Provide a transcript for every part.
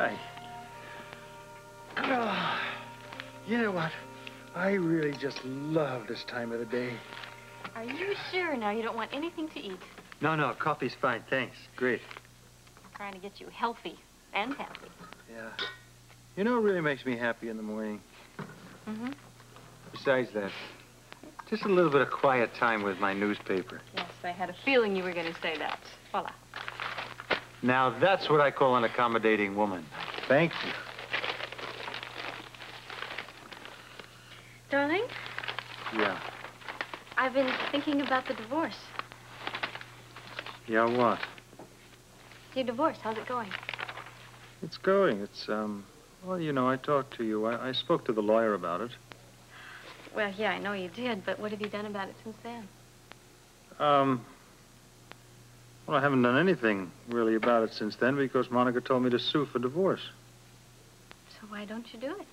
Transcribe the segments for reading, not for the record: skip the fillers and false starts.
Hi. Oh, you know what? I really just love this time of the day. Are you sure now you don't want anything to eat? No, coffee's fine, thanks. Great. I'm trying to get you healthy and happy. Yeah. You know what really makes me happy in the morning? Mm-hmm. Besides that, just a little bit of quiet time with my newspaper. Yes, I had a feeling you were going to say that. Voila. Now, that's what I call an accommodating woman. Thank you. Darling? Yeah. I've been thinking about the divorce. Yeah, what? Your divorce, how's it going? It's going. It's, well, you know, I talked to you. I spoke to the lawyer about it. Well, yeah, I know you did, but what have you done about it since then? Well, I haven't done anything really about it since then because Monica told me to sue for divorce. So why don't you do it?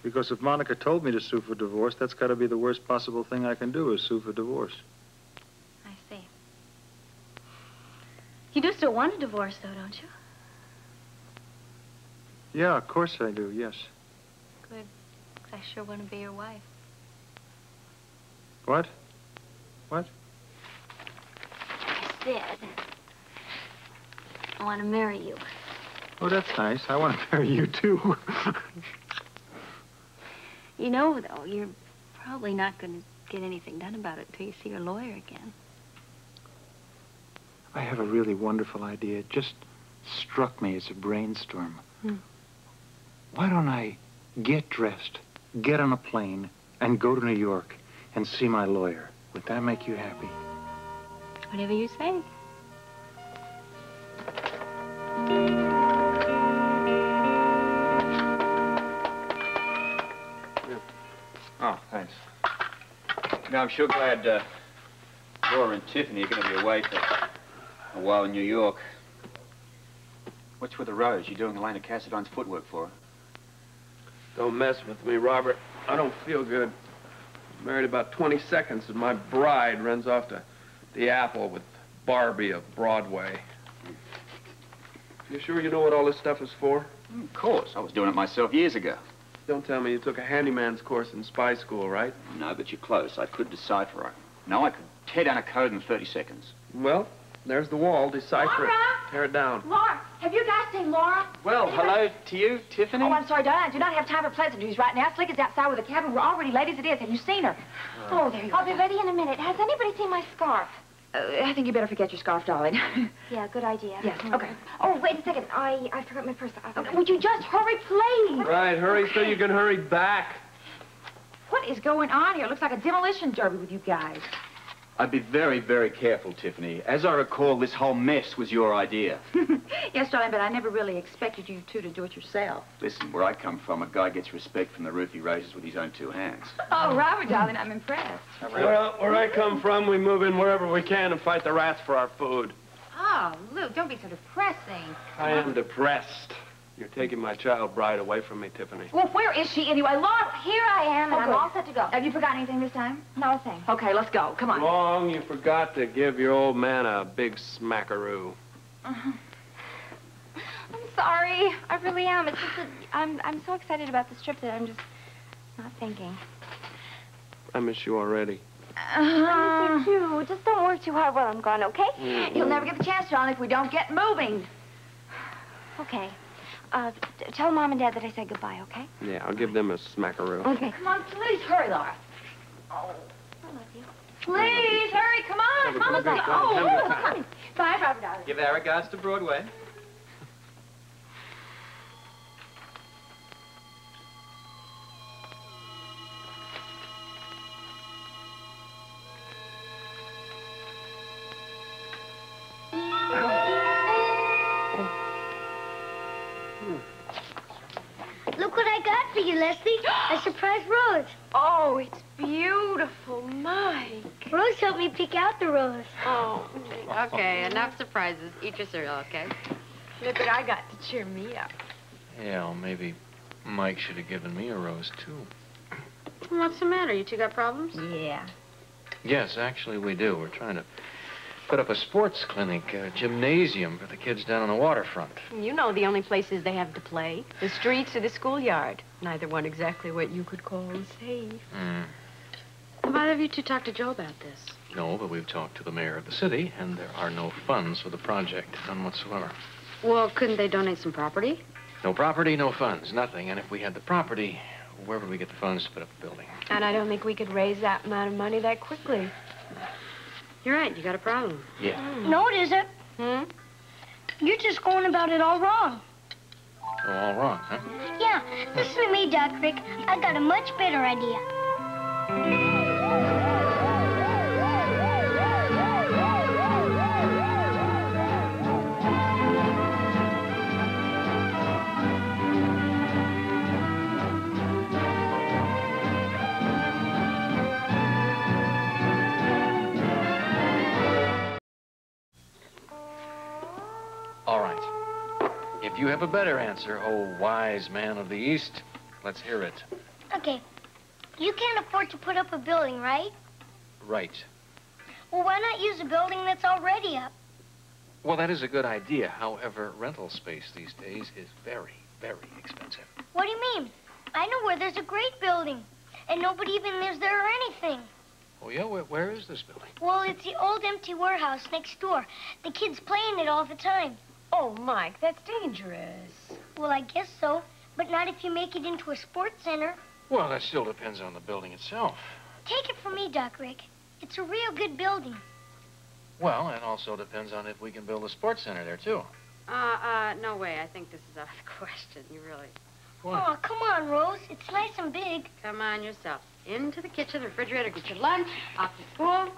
Because if Monica told me to sue for divorce, that's got to be the worst possible thing I can do is sue for divorce. I see. You do still want a divorce, though, don't you? Yeah, of course I do, yes. Good. 'Cause I sure want to be your wife. What? What? I said, I want to marry you. Oh, that's nice. I want to marry you, too. You know, though, you're probably not going to get anything done about it until you see your lawyer again. I have a really wonderful idea. It just struck me as a brainstorm. Why don't I get dressed, get on a plane, and go to New York and see my lawyer? Would that make you happy? Whatever you say. Oh, thanks. You know, I'm sure glad Laura and Tiffany are going to be away for a while in New York. What's with the Rose? You doing Elena Cassadine's footwork for her? Don't mess with me, Robert. I don't feel good. Married about 20 seconds and my bride runs off to the Apple with Barbie of Broadway. You sure you know what all this stuff is for? Of course. I was doing it myself years ago. Don't tell me you took a handyman's course in spy school, right? No, but you're close. I could decipher it. No, I could tear down a code in 30 seconds. Well, there's the wall. Decipher it. Tear it down. Laura, have you guys seen Laura? Well, hello to you, Tiffany. Oh, I'm sorry, darling. I do not have time for pleasantries right now. Slick is outside with a cabin. We're already late as it is. Have you seen her? Oh, there you go. I'll be ready in a minute. Has anybody seen my scarf? I think you better forget your scarf, darling. Yeah, good idea. Yes, okay. Oh, wait a second. I forgot my purse. Okay. Would you just hurry, please? Right, hurry so you can hurry back. What is going on here? It looks like a demolition derby with you guys. I'd be very, very careful, Tiffany. As I recall, this whole mess was your idea. Yes, darling, but I never really expected you two to do it yourself. Listen, where I come from, a guy gets respect from the roof he raises with his own two hands. Oh, Robert, darling, I'm impressed. Well, where I come from, we move in wherever we can and fight the rats for our food. Oh, Luke, don't be so depressing. I am depressed. You're taking my child bride away from me, Tiffany. Well, where is she anyway? Laura, here I am, and I'm all set to go. Have you forgotten anything this time? No, thanks. Okay, let's go. Come on. Wrong, you forgot to give your old man a big smackaroo. I'm sorry. I really am. It's just that I'm so excited about this trip that I'm just not thinking. I miss you already. I miss you too. Just don't work too hard while I'm gone, okay? You'll never get the chance, John, if we don't get moving. Okay. Tell Mom and Dad that I said goodbye, okay? Yeah, I'll give them a smackaroo. Okay. Come on, please hurry, Laura. Oh, I love you. Please hurry, come on. Mama's come like, on, oh, come on. come on. Bye, Robert, darling. Give our regards to Broadway. Look what I got for you, Leslie. A surprise rose. Oh, it's beautiful, Mike. Rose helped me pick out the rose. Oh, okay, enough surprises. Eat your cereal, okay? Look what I got to cheer me up. Yeah, well, maybe Mike should have given me a rose, too. What's the matter? You two got problems? Yeah. Yes, actually, we do. We're trying to put up a sports clinic, a gymnasium for the kids down on the waterfront. You know the only places they have to play, the streets or the schoolyard. Neither one exactly what you could call safe. Have either of you two talked to Joe about this? No, but we've talked to the mayor of the city, and there are no funds for the project, none whatsoever. Well, couldn't they donate some property? No property, no funds, nothing. And if we had the property, where would we get the funds to put up the building? And I don't think we could raise that amount of money that quickly. You're right, you got a problem. Yeah. No, it isn't. Hmm? You're just going about it all wrong. Oh, all wrong, huh? Yeah, listen to me, Doc Rick. I got a much better idea. All right. If you have a better answer, oh, wise man of the East, let's hear it. Okay, you can't afford to put up a building, right? Right. Well, why not use a building that's already up? Well, that is a good idea. However, rental space these days is very, very expensive. What do you mean? I know where there's a great building, and nobody even lives there or anything. Oh, yeah? Where is this building? Well, it's the old empty warehouse next door. The kids play in it all the time. Oh, Mike, that's dangerous. Well, I guess so, but not if you make it into a sports center. Well, that still depends on the building itself. Take it from me, Doc Rick. It's a real good building. Well, it also depends on if we can build a sports center there, too. No way. I think this is out of the question. You really... What? Oh, come on, Rose. It's nice and big. Come on yourself. Into the kitchen, the refrigerator, get your lunch, off to school.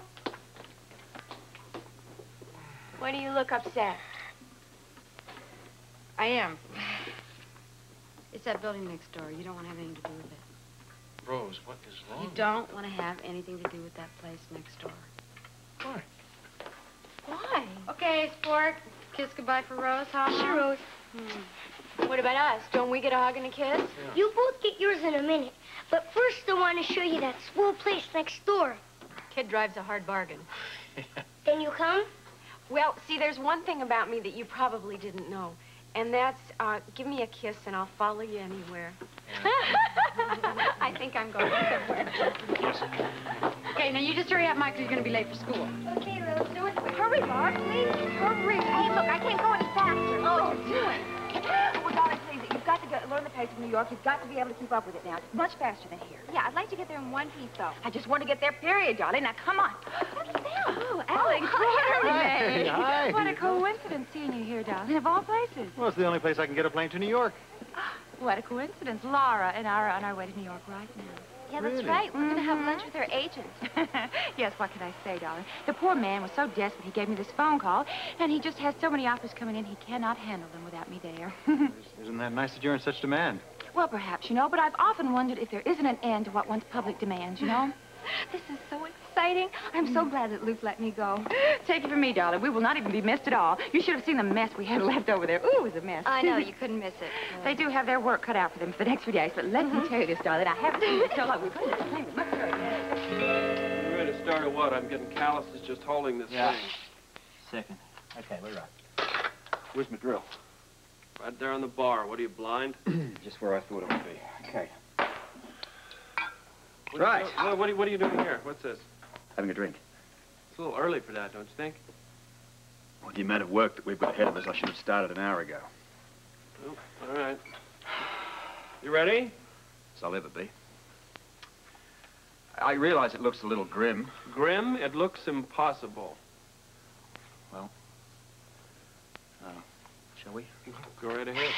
Why do you look upset? I am. It's that building next door. You don't want to have anything to do with it. Rose, what is wrong? You don't want to have anything to do with that place next door. Why? Why? Okay, sport. Kiss goodbye for Rose, huh? Sure, Rose. What about us? Don't we get a hug and a kiss? Yeah. You both get yours in a minute. But first, I want to show you that school place next door. Kid drives a hard bargain. Can you come? Well, see, there's one thing about me that you probably didn't know. And that's, give me a kiss and I'll follow you anywhere. Yeah. I think I'm going somewhere. Yes. Okay, now you just hurry up, Mike, 'cause you're going to be late for school. Okay, Rose, do it. Hurry, Bob, please. Hurry. Hey, look, I can't go any faster. Oh, you're doing. Well, darling, please, you've got to learn the pace of New York. You've got to be able to keep up with it now. It's much faster than here. Yeah, I'd like to get there in one piece, though. I just want to get there, period, darling. Now, come on. Look at them. Oh, Alex. Hey, hi. What a coincidence seeing you here, darling, of all places. Well, it's the only place I can get a plane to New York. What a coincidence. Laura and I are on our way to New York right now. Yeah, that's Really? right. We're going to have lunch with her agent. Yes, what can I say, darling? The poor man was so desperate he gave me this phone call, and he just has so many offers coming in, he cannot handle them without me there. Isn't that nice that you're in such demand? Well, perhaps, but I've often wondered if there isn't an end to what one's public demands, This is so exciting. I'm so glad that Luke let me go. Take it from me, darling. We will not even be missed at all. You should have seen the mess we had left over there. Ooh, it was a mess. I know, you couldn't miss it. They do have their work cut out for them for the next few days, but let me tell you this, darling. I haven't seen this so long. We've got to play with much You ready to start or what? I'm getting calluses just holding this thing. Second. Okay, we're right. Where's my drill? Right there on the bar. What are you, blind? Just where I thought it would be. Okay. Right. What are you doing here? What's this? Having a drink. It's a little early for that, don't you think? Well, the amount of work that we've got ahead of us, I should have started an hour ago. Oh, all right. You ready? As I'll ever be. I realize it looks a little grim. Grim? It looks impossible. Well, shall we? Go right ahead.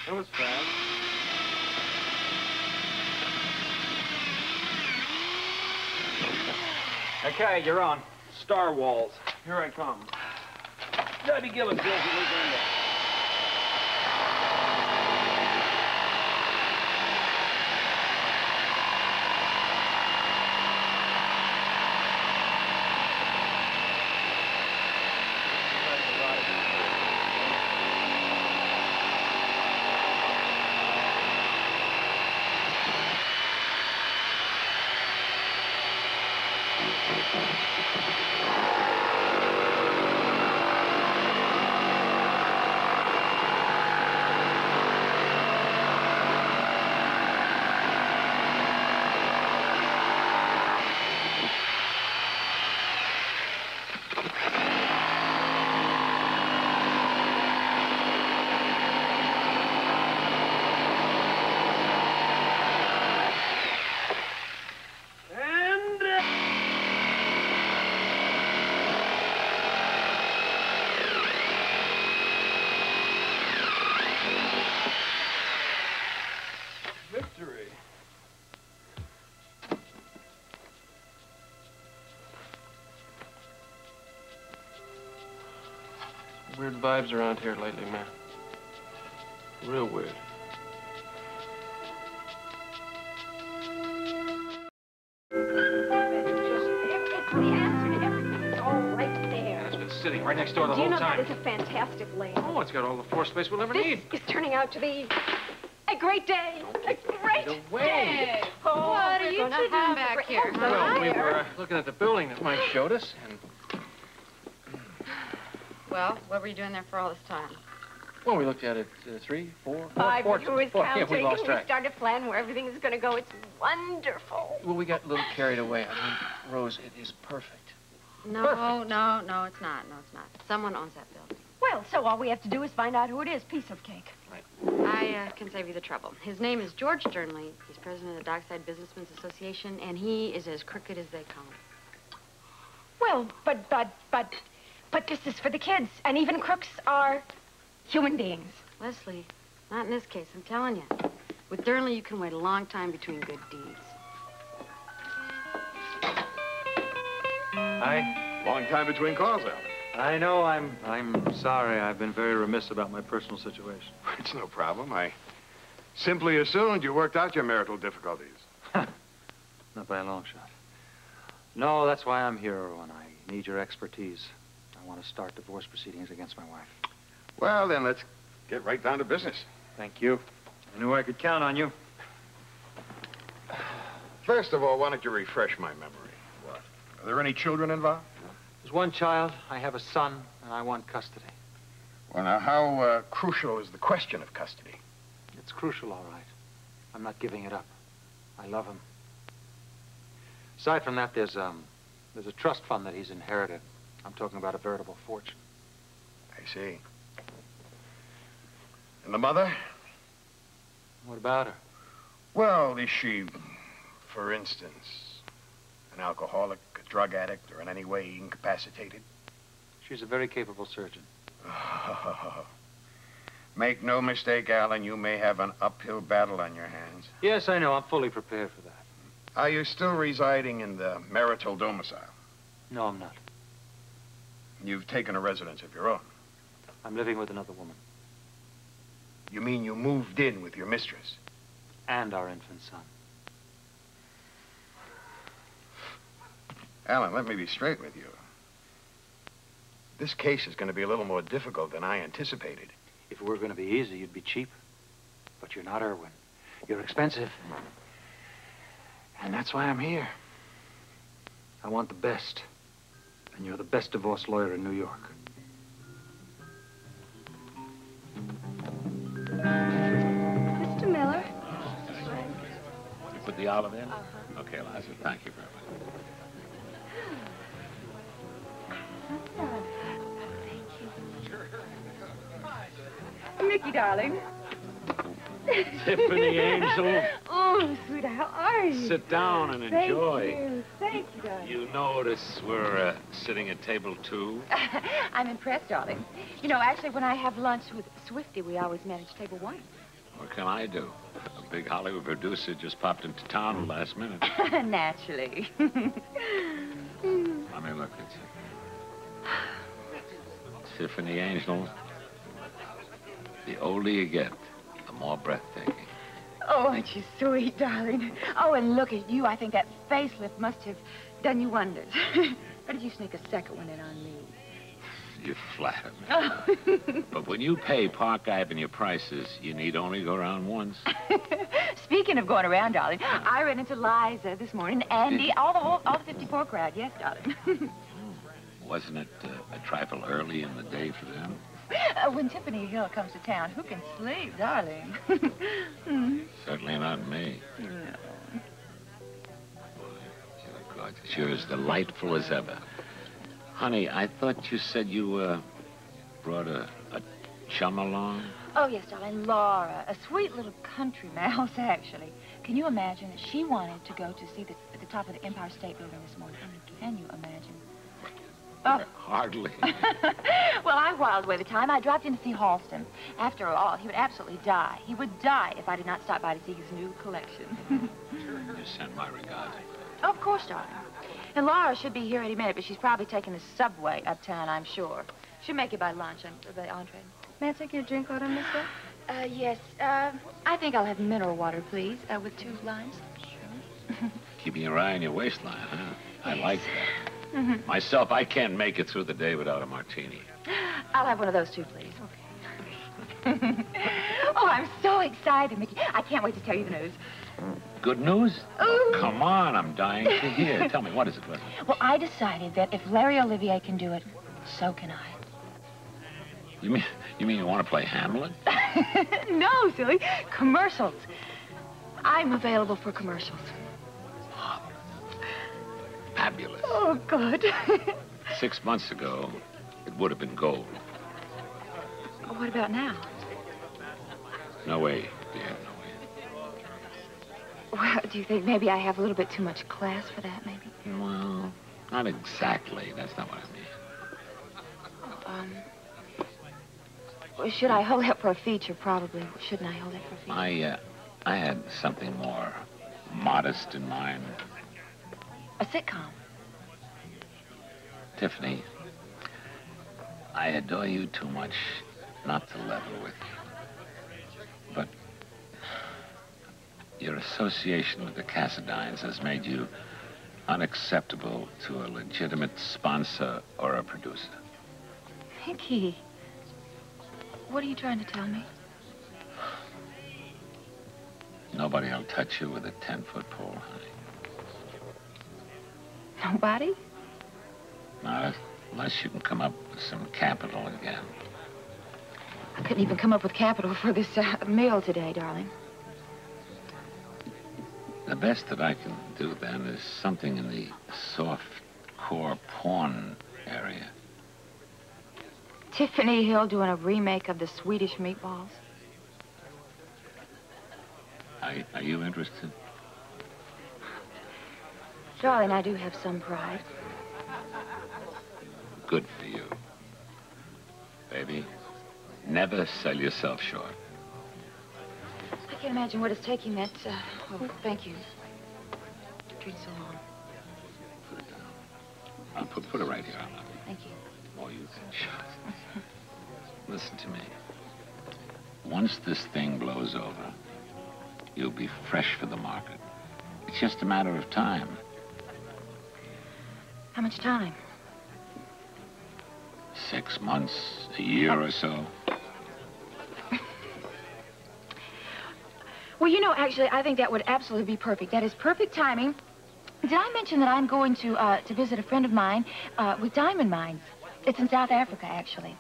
That was fast. Okay, you're on. Star Walls. Here I come. Debbie Gillis, Gillis, Victory. Weird vibes around here lately, man. Real weird. It's been sitting right next door the Do you whole know time. that is a fantastic lane? Oh, it's got all the floor space we'll ever This need. is turning out to be a great day. A great day. Oh, What are we're you gonna two doing have a back great- here? Oh, Well, we there. were looking at the building that Mike showed us, and Well, what were you doing there for all this time? well, we looked at it 3, 4, 5, four, who is four. counting? Yeah, we lost We track. start a plan where everything is going to go. It's wonderful. Well, we got a little carried away. I mean, Rose, it is perfect. No, Perfect. no, it's not. No, it's not. Someone owns that building. Well, so all we have to do is find out who it is. Piece of cake. I can save you the trouble. His name is George Sternley. He's president of the Dockside Businessmen's Association, and he is as crooked as they come. Well, but this is for the kids, and even crooks are human beings. Leslie, not in this case, I'm telling you. With Sternley, you can wait a long time between good deeds. Long time between calls, Alan. I know. I'm sorry. I've been very remiss about my personal situation. It's no problem. I simply assumed you worked out your marital difficulties. Not by a long shot. No, that's why I'm here, Owen. I need your expertise. I want to start divorce proceedings against my wife. Well, then let's get right down to business. Thank you. I knew I could count on you. First of all, why don't you refresh my memory? What? Are there any children involved? There's one child. I have a son, and I want custody. Well, now, how crucial is the question of custody? It's crucial, all right. I'm not giving it up. I love him. Aside from that, there's a trust fund that he's inherited. I'm talking about a veritable fortune. I see. And the mother? What about her? Well, is she, for instance, an alcoholic, a drug addict, or in any way incapacitated? She's a very capable surgeon. Make no mistake, Alan, you may have an uphill battle on your hands. Yes, I know. I'm fully prepared for that. Are you still residing in the marital domicile? No, I'm not. You've taken a residence of your own. I'm living with another woman. You mean you moved in with your mistress? And our infant son. Alan, let me be straight with you. This case is going to be a little more difficult than I anticipated. If it were going to be easy, you'd be cheap. But you're not, Irwin. You're expensive. And that's why I'm here. I want the best. And you're the best divorce lawyer in New York. Mr. Miller? You put the olive in? Okay, Eliza, thank you very much. Mickey, darling. Tiffany, Angel. Oh, sweetheart, how are you? Sit down and enjoy. Thank you, darling. You notice we're sitting at table 2? I'm impressed, darling. You know, actually, when I have lunch with Swifty, we always manage table 1. What can I do? A big Hollywood producer just popped into town at the last minute. Naturally. Let me look at you. Tiffany, Angel. The older you get, the more breathtaking. Oh, aren't you sweet, darling? Oh, and look at you. I think that facelift must have done you wonders. Why did you sneak a second one in on me? You flatter me. But when you pay Park Avenue prices, you need only go around once. Speaking of going around, darling, I ran into Liza this morning, Andy, all the 54 crowd. Yes, darling. Wasn't it a trifle early in the day for them? When Tiffany Hill comes to town, who can sleep, darling? Certainly not me. No. You're gorgeous. You're as delightful as ever. Honey, I thought you said you brought a chum along? Oh, yes, darling, Laura, a sweet little country mouse, actually. Can you imagine that she wanted to go to see the top of the Empire State Building this morning? Can you imagine? Oh. Hardly. Well, I whiled away the time. I dropped in to see Halston. After all, he would absolutely die. He would die if I did not stop by to see his new collection. You send my regards. Oh, of course, darling. And Laura should be here any minute, but she's probably taking the subway uptown, I'm sure. She'll make it by lunch, by entree. May I take your drink order, mister? Yes. I think I'll have mineral water, please, with 2 limes. Sure. Keeping your eye on your waistline, huh? I like that. Mm-hmm. Myself, I can't make it through the day without a martini. I'll have one of those, too, please. Okay. Oh, I'm so excited, Mickey. I can't wait to tell you the news. Good news? Ooh. Oh, come on, I'm dying to hear. Tell me, what is it, Leslie? Well, I decided that if Larry Olivier can do it, so can I. You mean you want to play Hamlet? No, silly. Commercials. I'm available for commercials. Fabulous. Oh, good. 6 months ago, it would have been gold. What about now? No way, dear, no way. Well, do you think maybe I have a little bit too much class for that, maybe? Well, not exactly. That's not what I mean. Well, should I hold that for a feature? Probably. Shouldn't I hold that for a feature? I had something more modest in mind. A sitcom. Tiffany, I adore you too much not to level with you. But your association with the Cassadines has made you unacceptable to a legitimate sponsor or a producer. Mickey, what are you trying to tell me? Nobody will touch you with a 10-foot pole, honey. Nobody? Not unless you can come up with some capital again. I couldn't even come up with capital for this meal today, darling. The best that I can do then is something in the soft-core porn area. Tiffany Hill doing a remake of the Swedish Meatballs. Are you interested? Darling, I do have some pride. Good for you. Baby, never sell yourself short. I can't imagine what is taking that, oh, thank you. Treat so long. Put it down. I'll put it right here. Thank you. Oh, you can shut. Listen to me. Once this thing blows over, you'll be fresh for the market. It's just a matter of time. How much time? 6 months, a year or so. Well, you know, actually, I think that would absolutely be perfect. That is perfect timing. Did I mention that I'm going to visit a friend of mine with diamond mines? It's in South Africa, actually.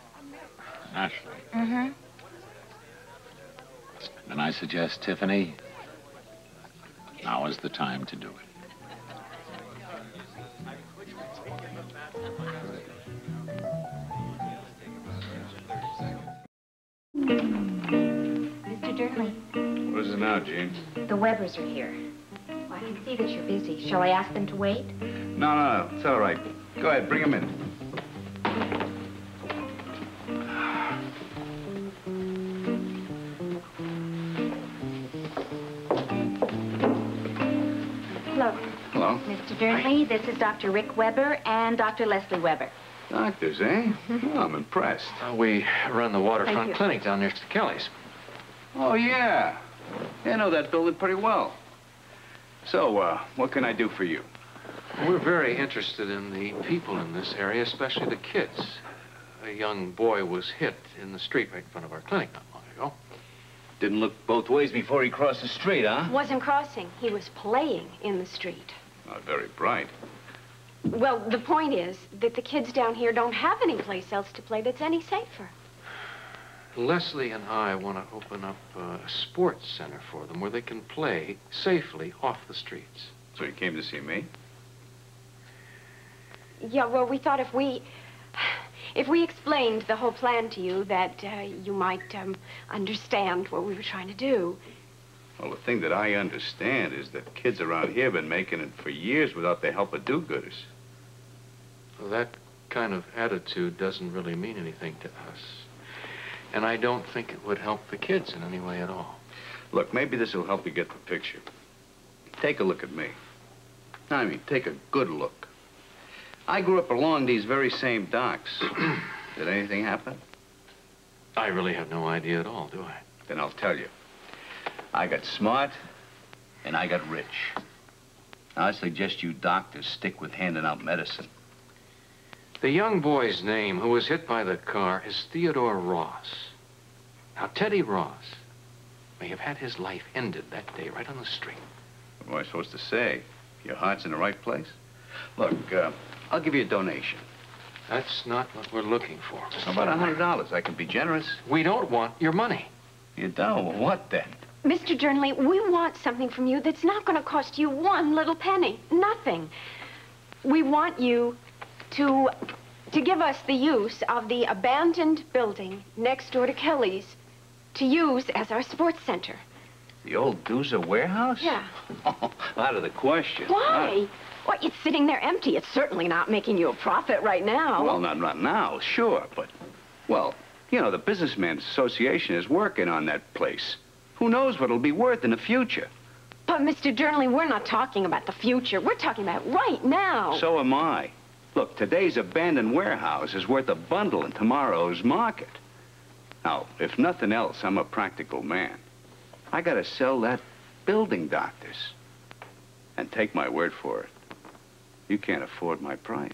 Naturally. Mm-hmm. Then I suggest, Tiffany, now is the time to do it. Mr. Durnley, What is it now, Jean? the Webbers are here. Well, I can see that you're busy. Shall I ask them to wait? No, it's all right. Go ahead, bring him in. Hello. Hello. Mr. Durnley, this is Dr. Rick Weber and Dr. Leslie Weber. Doctors, eh? Oh, I'm impressed. We run the Thank waterfront you. clinic down next to Kelly's. Oh, yeah. I know that building pretty well. So, what can I do for you? We're very interested in the people in this area, especially the kids. a young boy was hit in the street right in front of our clinic not long ago. Didn't look both ways before he crossed the street, huh? Wasn't crossing. He was playing in the street. Not very bright. Well, the point is that the kids down here don't have any place else to play that's any safer. Leslie and I want to open up a sports center for them where they can play safely off the streets. So you came to see me? Yeah, well, we thought if we explained the whole plan to you, that you might understand what we were trying to do. Well, the thing that I understand is that kids around here have been making it for years without the help of do-gooders. Well, that kind of attitude doesn't really mean anything to us. And I don't think it would help the kids in any way at all. Look, maybe this will help you get the picture. Take a look at me. I mean, take a good look. I grew up along these very same docks. Did anything happen? I really have no idea at all, do I? Then I'll tell you. I got smart, and I got rich. Now, I suggest you doctors stick with handing out medicine. The young boy's name who was hit by the car is Theodore Ross. Now, Teddy Ross may have had his life ended that day right on the street. What am I supposed to say? Your heart's in the right place? Look, I'll give you a donation. That's not what we're looking for. How about $100? I can be generous. We don't want your money. You don't? Well, what then? Mr. Durnley, we want something from you that's not going to cost you one little penny. Nothing. We want you to give us the use of the abandoned building next door to Kelly's to use as our sports center. The old Doozer warehouse? Yeah. Oh, out of the question. Why? Well, it's sitting there empty. It's certainly not making you a profit right now. Well, not now, sure, but, well, you know, the Businessmen's Association is working on that place. Who knows what it'll be worth in the future? But, Mr. Durnley, we're not talking about the future. We're talking about right now. So am I. Look, today's abandoned warehouse is worth a bundle in tomorrow's market. Now, if nothing else, I'm a practical man. I gotta sell that building, doctors. And take my word for it. You can't afford my price.